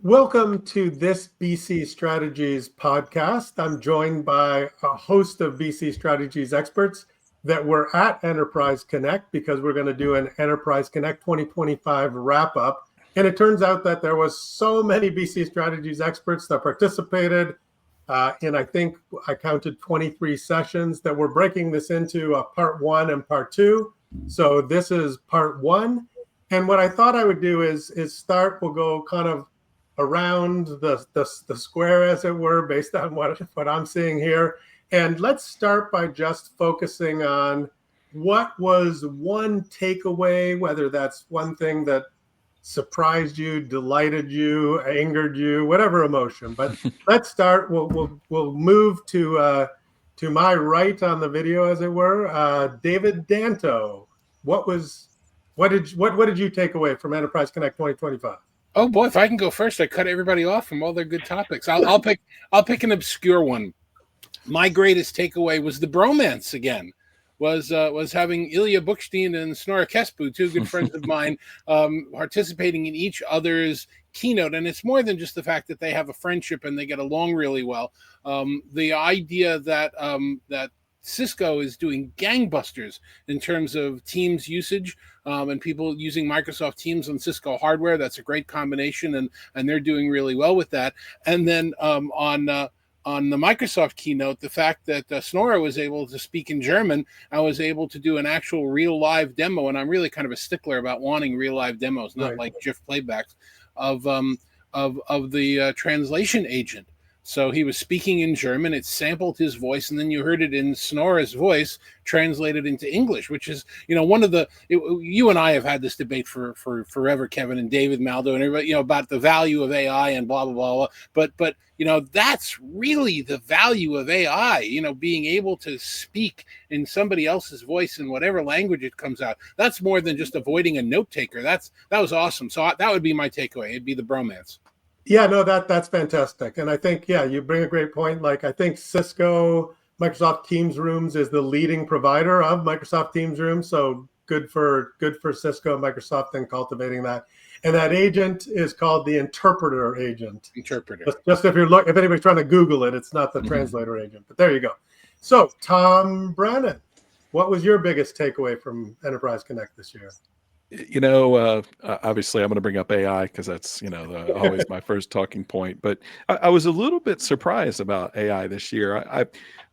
Welcome to this BC Strategies podcast. I'm joined by a host of BC Strategies experts that were at Enterprise Connect because we're going to do an Enterprise Connect 2025 wrap up. And it turns out that there was so many BC Strategies experts that participated in, I think I counted 23 sessions, that we're breaking this into a part one and part two. So this is part one. And what I thought I would do is start, we'll go kind of around the square, as it were, based on what I'm seeing here. And let's start by just focusing on what was one takeaway, whether that's one thing that surprised you, delighted you, angered you, whatever emotion. But let's start. We'll move to my right on the video, as it were. David Danto, what did you take away from Enterprise Connect 2025? Oh boy, if I can go first, I cut everybody off from all their good topics. I'll pick an obscure one. My greatest takeaway was the bromance again. Was having Ilya Bookstein and Snorre Kesbu, two good friends of mine, participating in each other's keynote. And it's more than just the fact that they have a friendship and they get along really well. The idea that Cisco is doing gangbusters in terms of Teams usage and people using Microsoft Teams on Cisco hardware. That's a great combination, and they're doing really well with that. And then on the Microsoft keynote, the fact that Snorre was able to speak in German, I was able to do an actual real live demo, and I'm really kind of a stickler about wanting real live demos, not like GIF playbacks of the translation agent. So he was speaking in German, it sampled his voice, and then you heard it in Snorre's voice translated into English, which is, one of you and I have had this debate for forever, Kevin and David Maldo and everybody, about the value of AI and blah, blah, blah, blah. But that's really the value of AI, being able to speak in somebody else's voice in whatever language it comes out. That's more than just avoiding a note taker. That was awesome. So that would be my takeaway. It'd be the bromance. Yeah, no, that's fantastic. And I think, you bring a great point. Like, I think Cisco, Microsoft Teams Rooms is the leading provider of Microsoft Teams Rooms. So good for Cisco and Microsoft in cultivating that. And that agent is called the interpreter agent. Just if anybody's trying to Google it, it's not the translator agent, but there you go. So Tom Brannen, what was your biggest takeaway from Enterprise Connect this year? Obviously I'm going to bring up AI because that's, always my first talking point, but I was a little bit surprised about AI this year.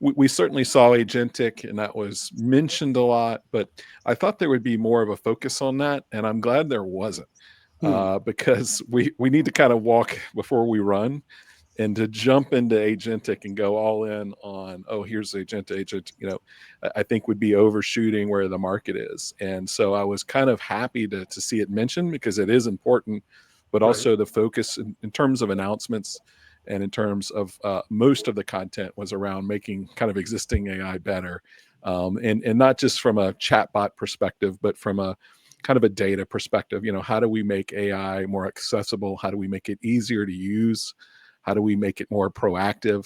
We certainly saw agentic and that was mentioned a lot, but I thought there would be more of a focus on that. And I'm glad there wasn't because we need to kind of walk before we run. And to jump into agentic and go all in on, here's agent, I think would be overshooting where the market is. And so I was kind of happy to see it mentioned because it is important, but also the focus in terms of announcements and in terms of most of the content was around making kind of existing AI better. And not just from a chatbot perspective, but from a kind of a data perspective. How do we make AI more accessible? How do we make it easier to use? How do we make it more proactive?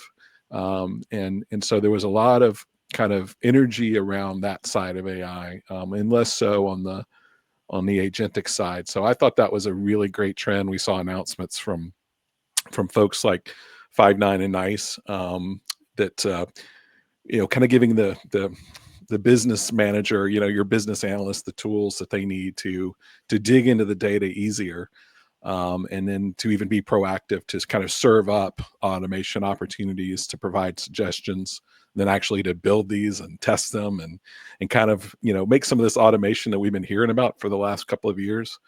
And so there was a lot of kind of energy around that side of AI, and less so on the agentic side. So I thought that was a really great trend. We saw announcements from folks like Five9 and NICE that kind of giving the business manager, your business analyst, the tools that they need to dig into the data easier. And then to even be proactive to kind of serve up automation opportunities to provide suggestions, then actually to build these and test them and kind of, make some of this automation that we've been hearing about for the last couple of years,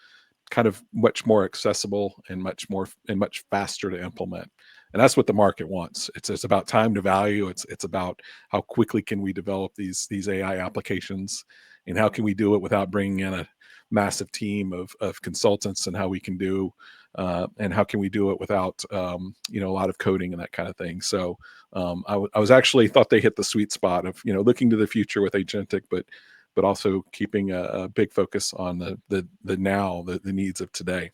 kind of much more accessible and much faster to implement. And that's what the market wants. It's about time to value. It's about how quickly can we develop these AI applications and how can we do it without bringing in a massive team of consultants, and how we can do and how can we do it without a lot of coding and that kind of thing. So I was actually thought they hit the sweet spot of looking to the future with agentic, but also keeping a big focus on the needs of today.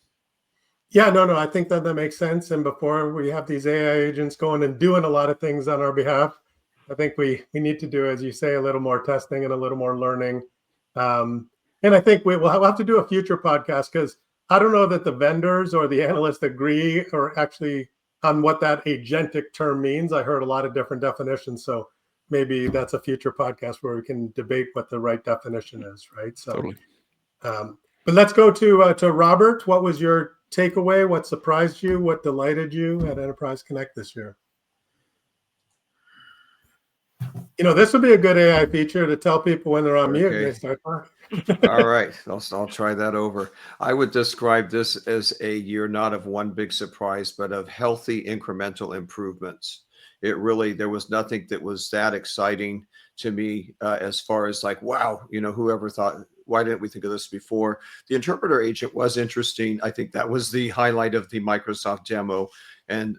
Yeah, no, I think that makes sense. And before we have these AI agents going and doing a lot of things on our behalf, I think we need to do, as you say, a little more testing and a little more learning. And I think we'll have to do a future podcast because I don't know that the vendors or the analysts agree or actually on what that agentic term means. I heard a lot of different definitions. So maybe that's a future podcast where we can debate what the right definition is, right? So, Totally. But let's go to Robert. What was your takeaway? What surprised you? What delighted you at Enterprise Connect this year? This would be a good AI feature to tell people when they're on mute and they start talking. All right, I'll try that over. I would describe this as a year not of one big surprise, but of healthy incremental improvements. There was nothing that was that exciting to me as far as like, wow, whoever thought, why didn't we think of this before? The interpreter agent was interesting. I think that was the highlight of the Microsoft demo. And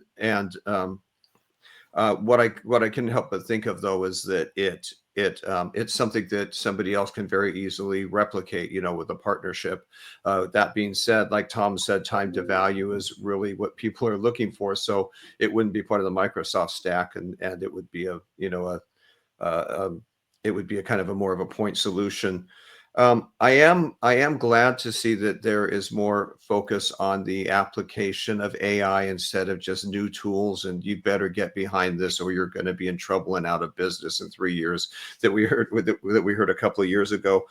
what I can help but think of though is that it's something that somebody else can very easily replicate, with a partnership. That being said, like Tom said, time to value is really what people are looking for. So it wouldn't be part of the Microsoft stack, and it would be it would be a kind of a more of a point solution. I am glad to see that there is more focus on the application of AI instead of just new tools. And you better get behind this, or you're going to be in trouble and out of business in 3 years. That we heard a couple of years ago.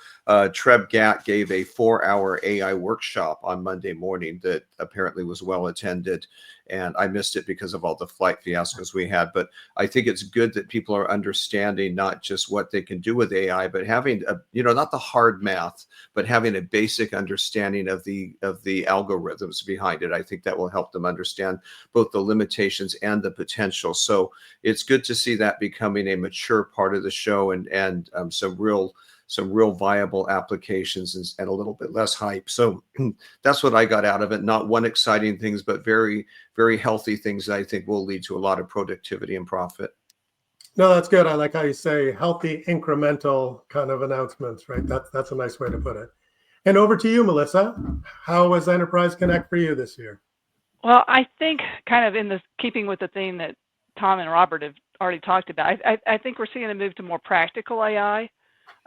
Treb Gatt gave a 4-hour AI workshop on Monday morning that apparently was well attended. And I missed it because of all the flight fiascos we had. But I think it's good that people are understanding not just what they can do with AI, but having not the hard math, but having a basic understanding of the algorithms behind it. I think that will help them understand both the limitations and the potential. So it's good to see that becoming a mature part of the show, and some real viable applications and a little bit less hype. So that's what I got out of it. Not one exciting things, but very, very healthy things that I think will lead to a lot of productivity and profit. No, that's good. I like how you say healthy incremental kind of announcements, right? That's a nice way to put it. And over to you, Melissa. How was Enterprise Connect for you this year? Well, I think kind of in this keeping with the theme that Tom and Robert have already talked about, I think we're seeing a move to more practical AI.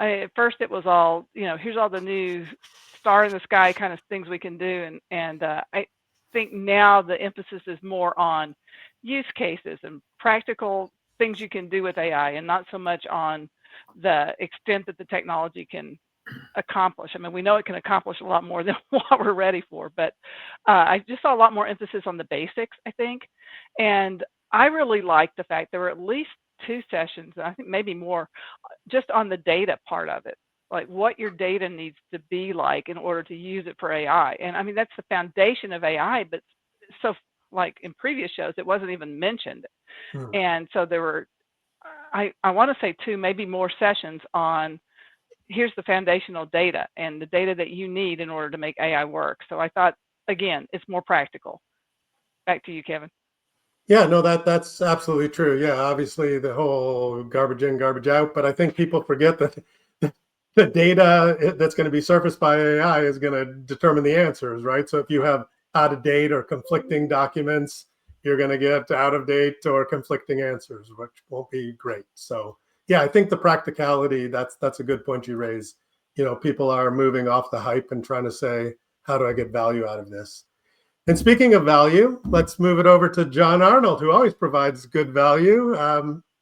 At first it was all, here's all the new star in the sky kind of things we can do. And I think now the emphasis is more on use cases and practical things you can do with AI, and not so much on the extent that the technology can accomplish. I mean, we know it can accomplish a lot more than what we're ready for, but I just saw a lot more emphasis on the basics, I think. And I really liked the fact there were at least 2 sessions, I think maybe more, just on the data part of it, like what your data needs to be like in order to use it for AI. And I mean, that's the foundation of AI, but so like in previous shows, it wasn't even mentioned. And so there were, I want to say 2, maybe more sessions on here's the foundational data and the data that you need in order to make AI work. So I thought, again, it's more practical. Back to you, Kevin. Yeah, no, that's absolutely true. Yeah, obviously the whole garbage in, garbage out, but I think people forget that the data that's going to be surfaced by AI is going to determine the answers, right? So if you have out of date or conflicting documents, you're going to get out of date or conflicting answers, which won't be great. So yeah, I think the practicality, that's a good point you raise. People are moving off the hype and trying to say, how do I get value out of this? And speaking of value, let's move it over to Jon Arnold, who always provides good value.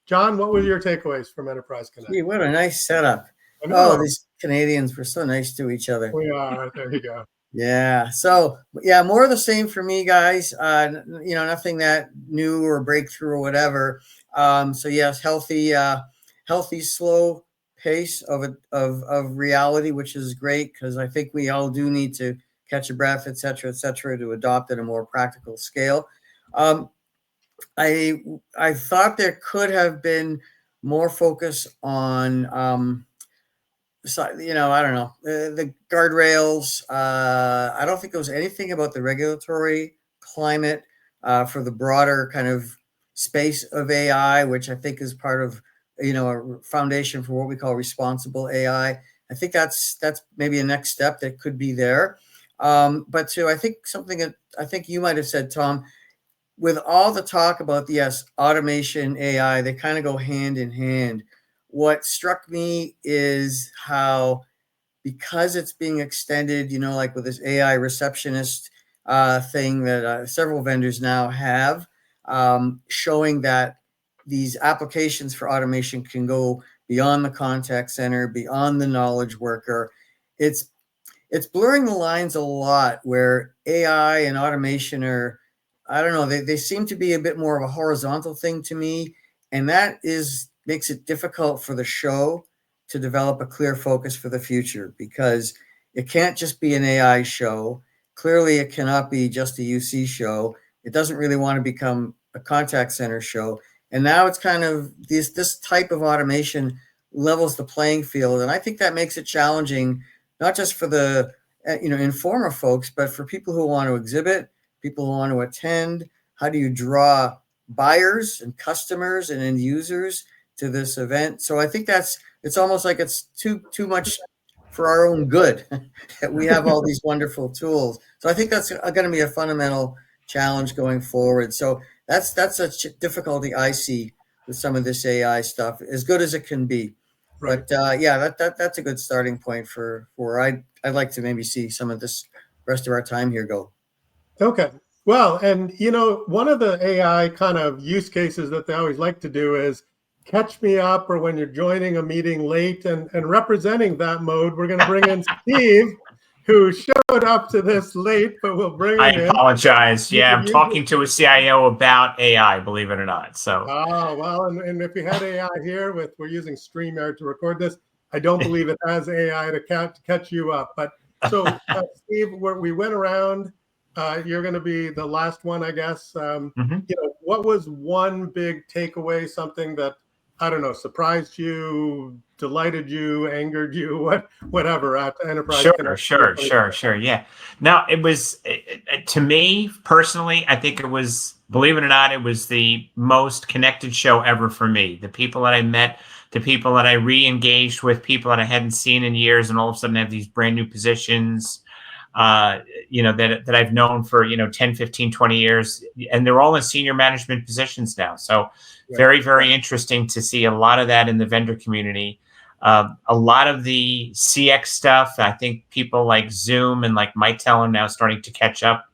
Jon, what were your takeaways from Enterprise Connect? Gee, what a nice setup. Oh, these Canadians were so nice to each other. We are. There you go. Yeah. So, yeah, more of the same for me, guys. Nothing that new or breakthrough or whatever. So, yes, healthy, slow pace of reality, which is great, because I think we all do need to catch a breath, et cetera, to adopt at a more practical scale. I thought there could have been more focus on, I don't know, the guardrails. I don't think there was anything about the regulatory climate for the broader kind of space of AI, which I think is part of, a foundation for what we call responsible AI. I think that's maybe a next step that could be there. But too, I think something that I think you might have said, Tom, with all the talk about automation, AI, they kind of go hand in hand. What struck me is how because it's being extended, like with this AI receptionist thing that several vendors now have, showing that these applications for automation can go beyond the contact center, beyond the knowledge worker. It's blurring the lines a lot, where AI and automation are, I don't know, they seem to be a bit more of a horizontal thing to me. And that makes it difficult for the show to develop a clear focus for the future, because it can't just be an AI show. Clearly, it cannot be just a UC show. It doesn't really want to become a contact center show. And now it's kind of this type of automation levels the playing field. And I think that makes it challenging, not just for the Informa folks, but for people who want to exhibit, people who want to attend. How do you draw buyers and customers and end users to this event? So I think it's almost like it's too much for our own good that we have all these wonderful tools. So I think that's going to be a fundamental challenge going forward. So that's a difficulty I see with some of this AI stuff, as good as it can be. Right. But that's a good starting point for I'd like to maybe see some of this rest of our time here go. Okay. Well, and one of the AI kind of use cases that they always like to do is catch me up, or when you're joining a meeting late, and representing that mode, we're going to bring in Steve, who showed up to this late, but we'll bring him in. I apologize. Yeah, I'm talking to a CIO about AI, believe it or not. So. Oh, well, and if we had AI here, we're using StreamYard to record this, I don't believe it has AI to catch you up. But so, Steve, we went around. You're going to be the last one, I guess. What was one big takeaway, something that, I don't know, surprised you, delighted you, angered you, whatever at Enterprise Connect? Sure. Yeah. No, it was, to me personally, I think it was, believe it or not, it was the most connected show ever for me. The people that I met, the people that I re-engaged with, people that I hadn't seen in years, and all of a sudden have these brand new positions, that I've known for, 10, 15, 20 years, and they're all in senior management positions now. So very, very interesting to see a lot of that in the vendor community. A lot of the CX stuff, I think people like Zoom and like Mitel are now starting to catch up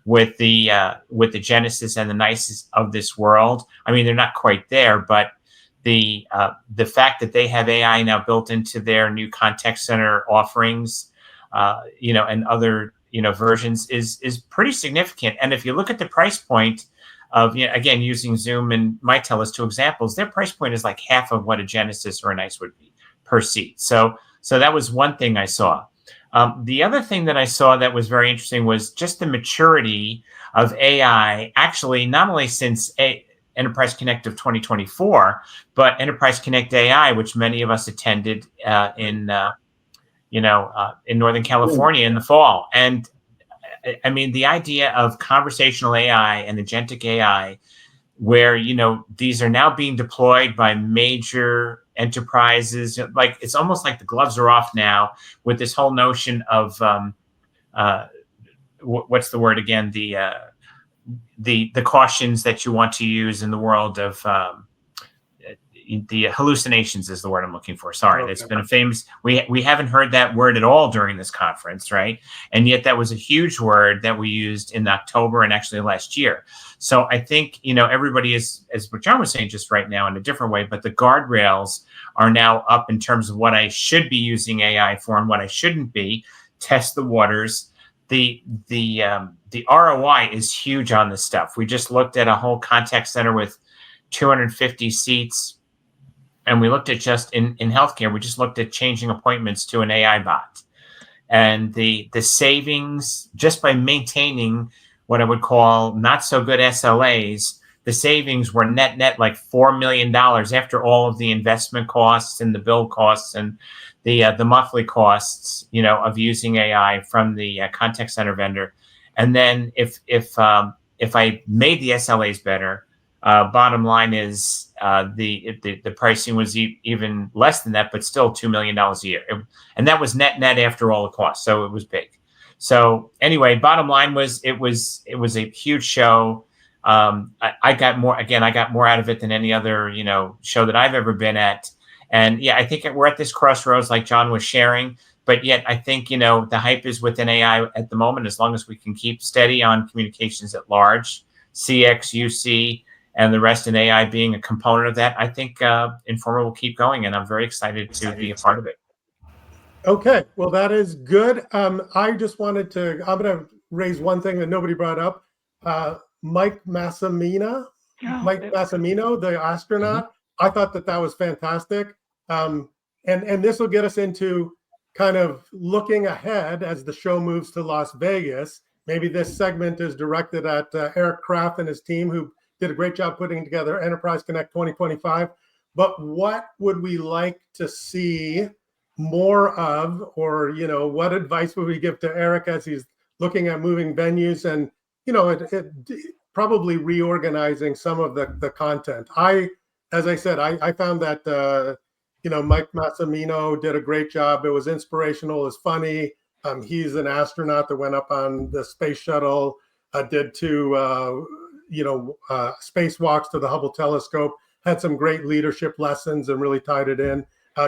with the Genesys and the NICEs of this world. I mean, they're not quite there, but the fact that they have AI now built into their new contact center offerings, and other, versions is pretty significant. And if you look at the price point of, again, using Zoom and Mitel as two examples, their price point is like half of what a Genesys or a NICE would be per seat. So that was one thing I saw. The other thing that I saw that was very interesting was just the maturity of AI, actually, not only since Enterprise Connect of 2024, but Enterprise Connect AI, which many of us attended in Northern California in the fall. And I mean, the idea of conversational AI and agentic AI, where, these are now being deployed by major enterprises, like it's almost like the gloves are off now with this whole notion of, what's the word again? The cautions that you want to use in the world of, the hallucinations is the word I'm looking for. Sorry, that's been a famous. We haven't heard that word at all during this conference, right? And yet that was a huge word that we used in October and actually last year. So I think everybody is, as what Jon was saying just right now, in a different way, but the guardrails are now up in terms of what I should be using AI for and what I shouldn't be. Test the waters. The ROI is huge on this stuff. We just looked at a whole contact center with 250 seats. And we looked at just in healthcare, we just looked at changing appointments to an AI bot. And the savings, just by maintaining what I would call not so good SLAs, the savings were net like $4 million after all of the investment costs and the build costs and the monthly costs, of using AI from the contact center vendor. And then if I made the SLAs better, bottom line is the pricing was even less than that, but still $2 million a year. And that was net after all the costs. So it was big. So anyway, bottom line was it was a huge show. I got more out of it than any other, show that I've ever been at. And yeah, I think we're at this crossroads like Jon was sharing, but yet I think, the hype is within AI at the moment. As long as we can keep steady on communications at large, CX, UC, and the rest in AI being a component of that, I think Informa will keep going, and I'm very excited to be a part of it. Okay, well, that is good. I just wanted to, I'm going to raise one thing that nobody brought up. Mike Massimino, the astronaut. I thought that was fantastic. And this will get us into kind of looking ahead as the show moves to Las Vegas. Maybe this segment is directed at Eric Krapf and his team, who did a great job putting together Enterprise Connect 2025. But what would we like to see more of, or what advice would we give to Eric as he's looking at moving venues and probably reorganizing some of the content? As I said, I found that Mike Massimino did a great job. It was inspirational, it was funny. He's an astronaut that went up on the space shuttle, did 2 spacewalks to the Hubble telescope, had some great leadership lessons and really tied it in.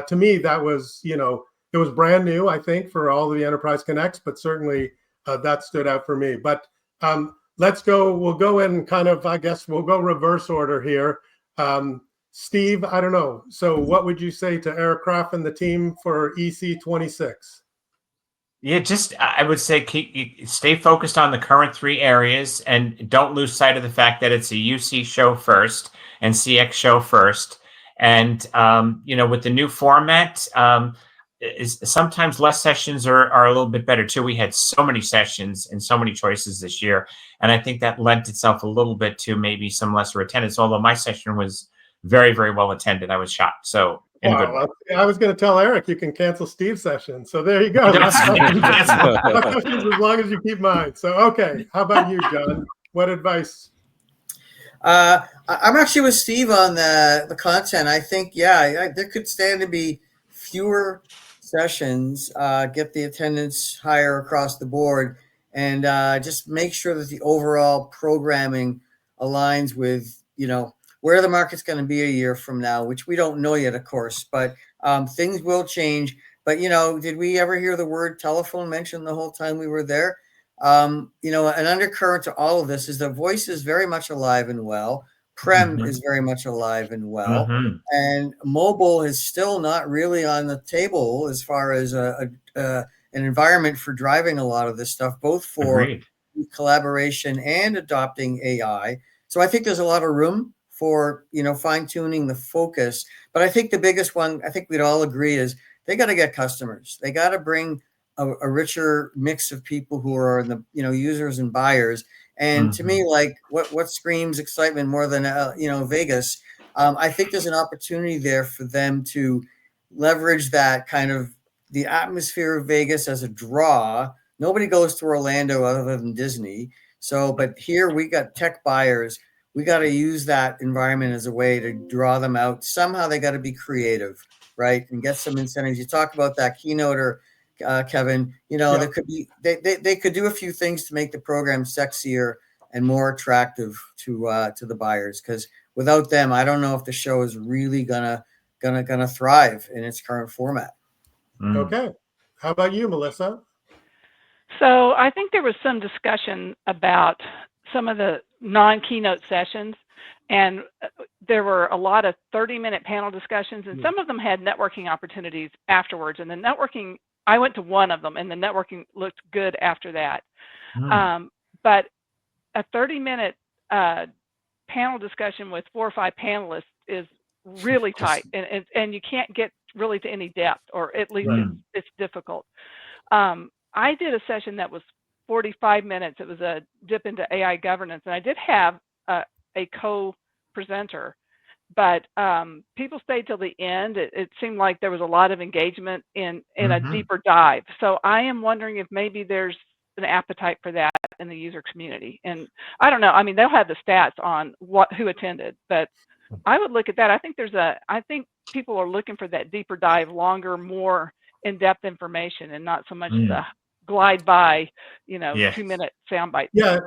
To me, that was, it was brand new, I think, for all of the Enterprise Connects, but certainly that stood out for me. But we'll go in kind of, I guess we'll go reverse order here. Steve, I don't know. So what would you say to Eric Krapf and the team for EC26? Yeah, I would say stay focused on the current 3 areas and don't lose sight of the fact that it's a UC show first and CX show first. And, with the new format, sometimes less sessions are a little bit better too. We had so many sessions and so many choices this year. And I think that lent itself a little bit to maybe some lesser attendance, although my session was very, very well attended. I was shocked. So I was going to tell Eric you can cancel Steve's session. So there you go. As long as you keep mine. So, okay. How about you, John? What advice? I'm actually with Steve on the content. I think, there could stand to be fewer sessions, get the attendance higher across the board, and just make sure that the overall programming aligns with, where the market's going to be a year from now, which we don't know yet, of course, but things will change. But, did we ever hear the word telephone mentioned the whole time we were there? An undercurrent to all of this is the voice is very much alive and well. Prem is very much alive and well. And mobile is still not really on the table as far as an environment for driving a lot of this stuff, both for collaboration and adopting AI. So I think there's a lot of room for, fine-tuning the focus. But I think the biggest one, I think we'd all agree, is they got to get customers. They got to bring a richer mix of people who are in the, users and buyers. And to me, like what screams excitement more than, Vegas, I think there's an opportunity there for them to leverage that kind of the atmosphere of Vegas as a draw. Nobody goes to Orlando other than Disney. So, but here we got tech buyers. We got to use that environment as a way to draw them out. Somehow they got to be creative, right? And get some incentives. You talk about that keynoter, Kevin, there could be, they could do a few things to make the program sexier and more attractive to the buyers. Because without them, I don't know if the show is really gonna thrive in its current format. Okay. How about you, Melissa? So I think there was some discussion about some of the non-keynote sessions, and there were a lot of 30-minute panel discussions, and some of them had networking opportunities afterwards. And the networking, I went to one of them, and the networking looked good after that. But a 30-minute panel discussion with 4 or 5 panelists is really tight, and you can't get really to any depth, or at least it's difficult. I did a session that was 45 minutes. It was a dip into AI governance, and I did have a co-presenter, but people stayed till the end. It seemed like there was a lot of engagement in a deeper dive. So I am wondering if maybe there's an appetite for that in the user community. And I don't know. I mean, they'll have the stats on who attended, but I would look at that. I think people are looking for that deeper dive, longer, more in-depth information, and not so much the glide by, 2-minute soundbite. Yeah,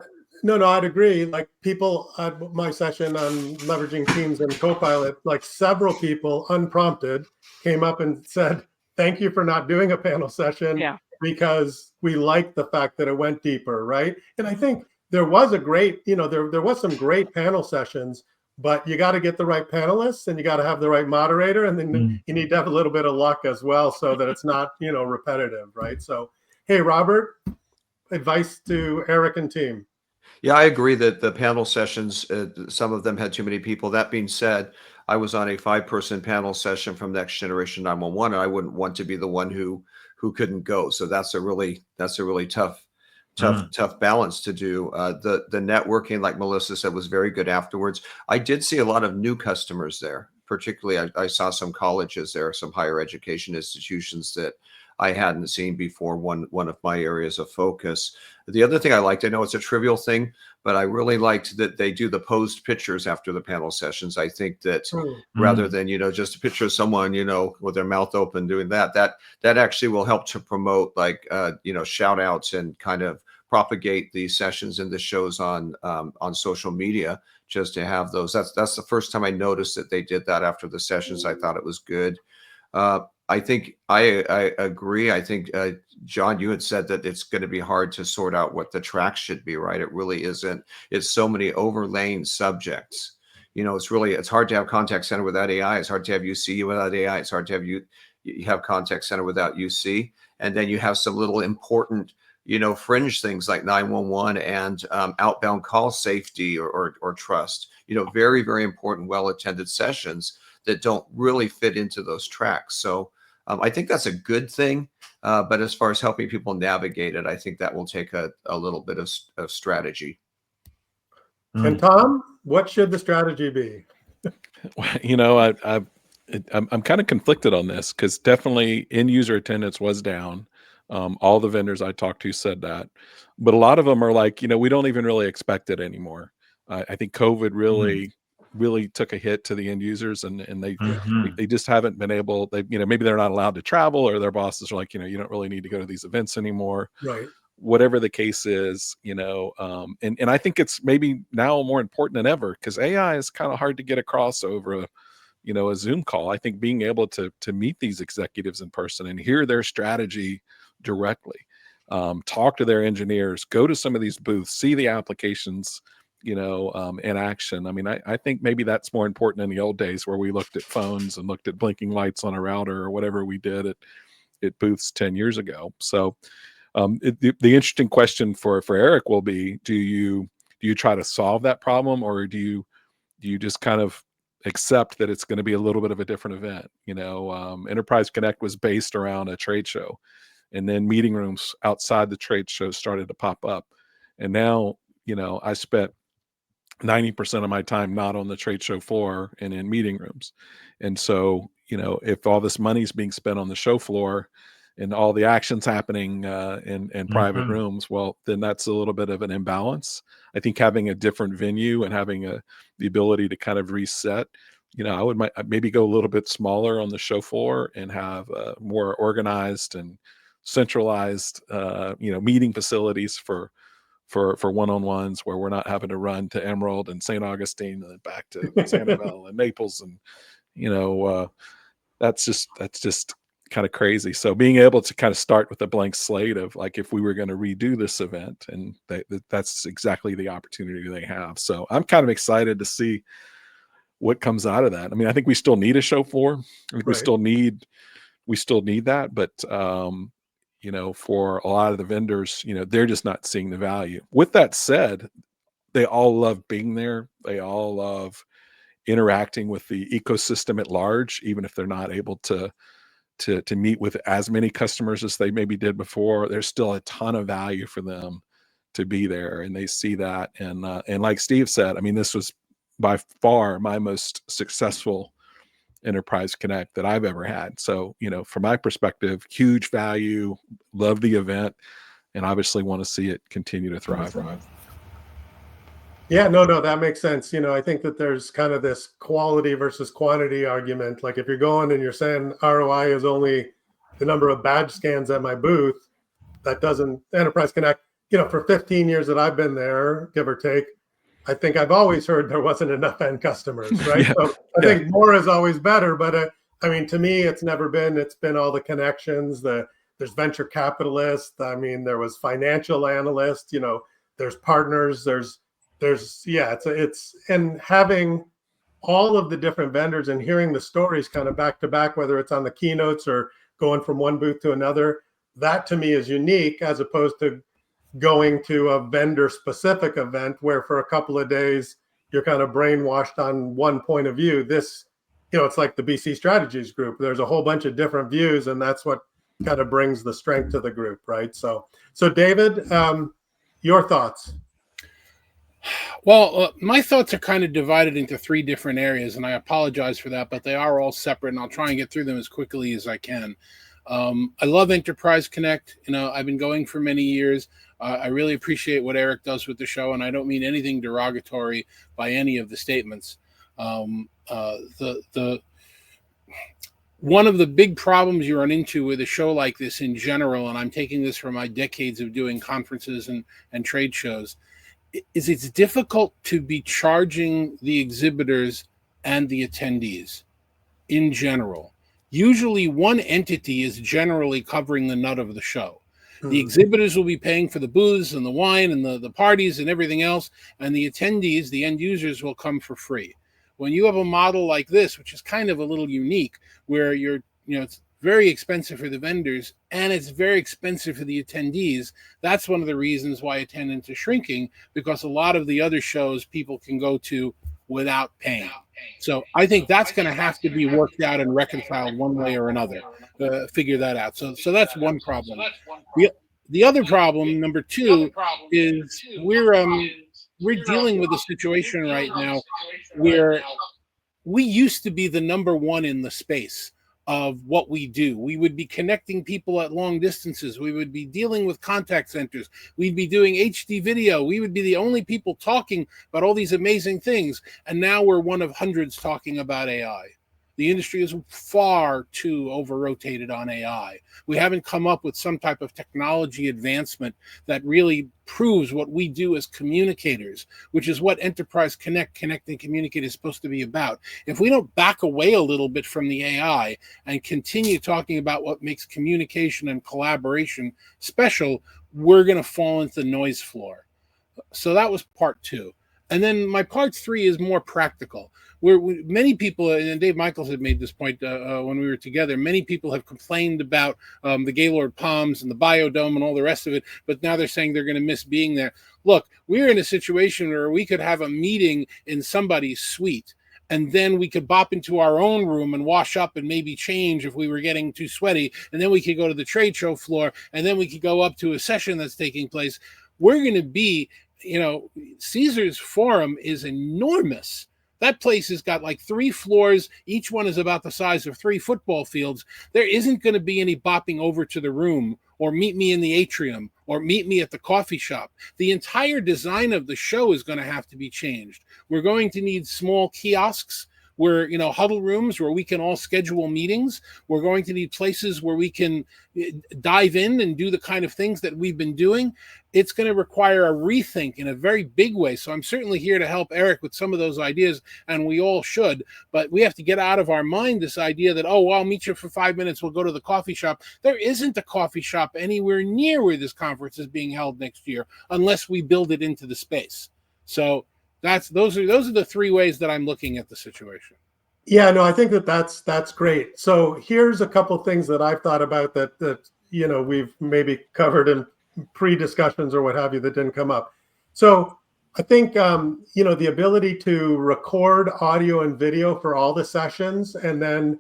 no, I'd agree. Like people at my session on leveraging Teams and Copilot, like several people unprompted came up and said, thank you for not doing a panel session, Yeah. because we like the fact that it went deeper, right? And I think there was a great, there was some great panel sessions, but you got to get the right panelists and you got to have the right moderator, and then you need to have a little bit of luck as well so that it's not, repetitive, right? So, hey, Robert, advice to Eric and team. Yeah, I agree that the panel sessions, some of them had too many people. That being said, I was on a 5-person panel session from Next Generation 911, and I wouldn't want to be the one who couldn't go. So that's a really tough balance to do. The networking, like Melissa said, was very good afterwards. I did see a lot of new customers there. Particularly, I saw some colleges there, some higher education institutions that I hadn't seen before, one of my areas of focus. The other thing I liked, I know it's a trivial thing, but I really liked that they do the posed pictures after the panel sessions. I think that rather than, just a picture of someone, with their mouth open doing that actually will help to promote, like, shout outs and kind of propagate these sessions and the shows on social media, just to have those. That's the first time I noticed that they did that after the sessions. I thought it was good. I think I agree. I think, John, you had said that it's going to be hard to sort out what the tracks should be, right? It really isn't. It's so many overlaying subjects. It's hard to have contact center without AI. It's hard to have UC without AI. It's hard to have you have contact center without UC. And then you have some little important, fringe things like 911 and outbound call safety or trust. Very, very important, well-attended sessions that don't really fit into those tracks. So I think that's a good thing. But as far as helping people navigate it, I think that will take a little bit of strategy. And Tom, what should the strategy be? I'm kind of conflicted on this, because definitely end user attendance was down. All the vendors I talked to said that, but a lot of them are like, we don't even really expect it anymore. I think COVID really took a hit to the end users, and they just haven't been able. Maybe they're not allowed to travel, or their bosses are like, you don't really need to go to these events anymore. Right. Whatever the case is, and I think it's maybe now more important than ever, because AI is kind of hard to get across over a Zoom call. I think being able to meet these executives in person and hear their strategy directly, talk to their engineers, go to some of these booths, see the applications, in action. I mean, I think maybe that's more important in the old days, where we looked at phones and looked at blinking lights on a router or whatever we did at booths 10 years ago. So the interesting question for Eric will be, do you try to solve that problem, or do you just kind of accept that it's going to be a little bit of a different event? Enterprise Connect was based around a trade show, and then meeting rooms outside the trade show started to pop up. And now, I spent 90% of my time not on the trade show floor and in meeting rooms. And so, if all this money is being spent on the show floor and all the actions happening in private rooms, well, then that's a little bit of an imbalance. I think having a different venue and having the ability to kind of reset, I would maybe go a little bit smaller on the show floor and have more organized and centralized, meeting facilities for one-on-ones, where we're not having to run to Emerald and St. Augustine and then back to Sanibel and Naples. And, that's just kind of crazy. So being able to kind of start with a blank slate of, like, if we were going to redo this event, and that's exactly the opportunity they have. So I'm kind of excited to see what comes out of that. I mean, I think we still need a show floor. I think we still need that, but for a lot of the vendors, they're just not seeing the value. With that said, they all love being there. They all love interacting with the ecosystem at large, even if they're not able to meet with as many customers as they maybe did before. There's still a ton of value for them to be there, and they see that. And like Steve said, I mean, this was by far my most successful Enterprise Connect that I've ever had. So, from my perspective, huge value, love the event, and obviously want to see it continue to thrive. Yeah, no, that makes sense. I think that there's kind of this quality versus quantity argument. Like, if you're going and you're saying ROI is only the number of badge scans at my booth, that doesn't, Enterprise Connect, for 15 years that I've been there, give or take, I think I've always heard there wasn't enough end customers, right? So I think more is always better, but I mean, to me, it's been all the connections. There's venture capitalists. I mean, there was financial analysts, there's partners, and having all of the different vendors and hearing the stories kind of back to back, whether it's on the keynotes or going from one booth to another, that to me is unique, as opposed to going to a vendor specific event where for a couple of days you're kind of brainwashed on one point of view. This, it's like the BCStrategies group. There's a whole bunch of different views, and that's what kind of brings the strength to the group, right? So David, your thoughts? Well, my thoughts are kind of divided into three different areas, and I apologize for that, but they are all separate, and I'll try and get through them as quickly as I can. I love Enterprise Connect. I've been going for many years. I really appreciate what Eric does with the show, and I don't mean anything derogatory by any of the statements. One of the big problems you run into with a show like this in general, and I'm taking this from my decades of doing conferences and trade shows, is it's difficult to be charging the exhibitors and the attendees in general. Usually one entity is generally covering the nut of the show. The exhibitors will be paying for the booths and the wine and the parties and everything else, and the attendees, the end users, will come for free. When you have a model like this, which is kind of a little unique, where it's very expensive for the vendors and it's very expensive for the attendees, that's one of the reasons why attendance is shrinking, because a lot of the other shows people can go to without paying. So I think that's going to have to be worked out and reconciled one way or another. Figure that out. So that's one problem. The other problem, number two, is we're dealing with a situation right now where we used to be the number one in the space of what we do. We would be connecting people at long distances. We would be dealing with contact centers. We'd be doing HD video. We would be the only people talking about all these amazing things. And now we're one of hundreds talking about AI. The industry is far too over-rotated on AI. We haven't come up with some type of technology advancement that really proves what we do as communicators, which is what Enterprise Connect and Communicate is supposed to be about. If we don't back away a little bit from the AI and continue talking about what makes communication and collaboration special, we're going to fall into the noise floor. So that was part two. And then my part three is more practical, where many people, and Dave Michaels had made this point when we were together, many people have complained about the Gaylord Palms and the Biodome and all the rest of it, but now they're saying they're going to miss being there. Look, we're in a situation where we could have a meeting in somebody's suite, and then we could bop into our own room and wash up and maybe change if we were getting too sweaty, and then we could go to the trade show floor, and then we could go up to a session that's taking place. We're going to be, Caesars Forum is enormous. That place has got like 3 floors. Each one is about the size of 3 football fields. There isn't going to be any bopping over to the room or meet me in the atrium or meet me at the coffee shop. The entire design of the show is going to have to be changed. We're going to need small kiosks where, huddle rooms where we can all schedule meetings. We're going to need places where we can dive in and do the kind of things that we've been doing. It's going to require a rethink in a very big way. So I'm certainly here to help Eric with some of those ideas, and we all should. But we have to get out of our mind this idea that, I'll meet you for 5 minutes, we'll go to the coffee shop. There isn't a coffee shop anywhere near where this conference is being held next year, unless we build it into the space. So those are the 3 ways that I'm looking at the situation. Yeah, no, I think that's great. So here's a couple things that I've thought about that we've maybe covered in pre-discussions or what have you that didn't come up. So I think the ability to record audio and video for all the sessions, and then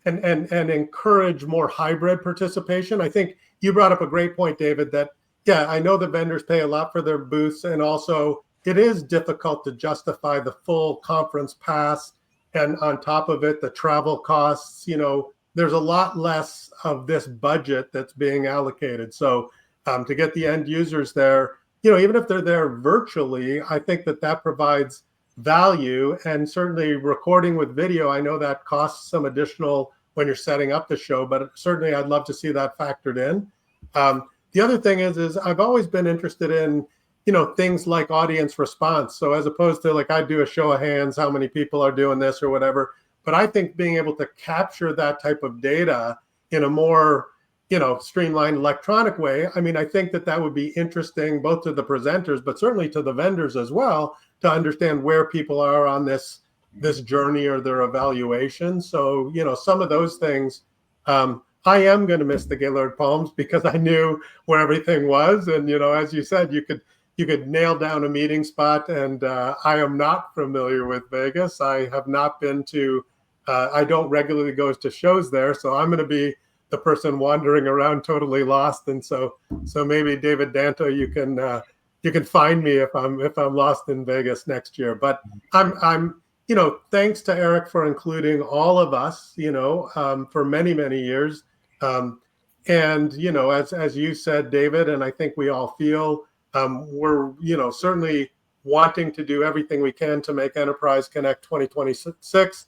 and encourage more hybrid participation. I think you brought up a great point, David, that I know the vendors pay a lot for their booths, and also it is difficult to justify the full conference pass, and on top of it, the travel costs. There's a lot less of this budget that's being allocated. So to get the end users there, even if they're there virtually, I think that provides value. And certainly recording with video, I know that costs some additional when you're setting up the show, but certainly I'd love to see that factored in. The other thing is I've always been interested in, things like audience response. So as opposed to like I do a show of hands, how many people are doing this or whatever, But I think being able to capture that type of data in a more, streamlined electronic way, I mean, I think that would be interesting both to the presenters, but certainly to the vendors as well, to understand where people are on this journey or their evaluation. So, some of those things, I am going to miss the Gaylord Palms because I knew where everything was. And, as you said, you could nail down a meeting spot. And I am not familiar with Vegas. I have not been to, I don't regularly go to shows there. So I'm going to be the person wandering around totally lost. And so maybe David Danto, you can find me if I'm lost in Vegas next year. But I'm thanks to Eric for including all of us, for many, many years. And, as you said, David, and I think we all feel, we're, certainly wanting to do everything we can to make Enterprise Connect 2026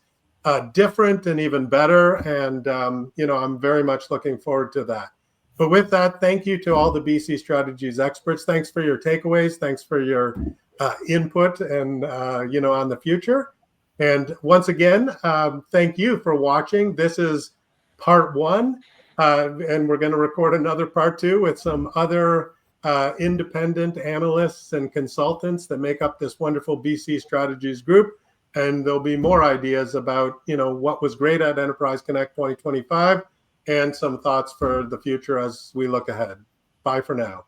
different and even better. And, I'm very much looking forward to that. But with that, thank you to all the BC Strategies experts. Thanks for your takeaways. Thanks for your input and, on the future. And once again, thank you for watching. This is part 1. And we're going to record another part 2 with some other independent analysts and consultants that make up this wonderful BC Strategies group. And there'll be more ideas about, what was great at Enterprise Connect 2025 and some thoughts for the future as we look ahead. Bye for now.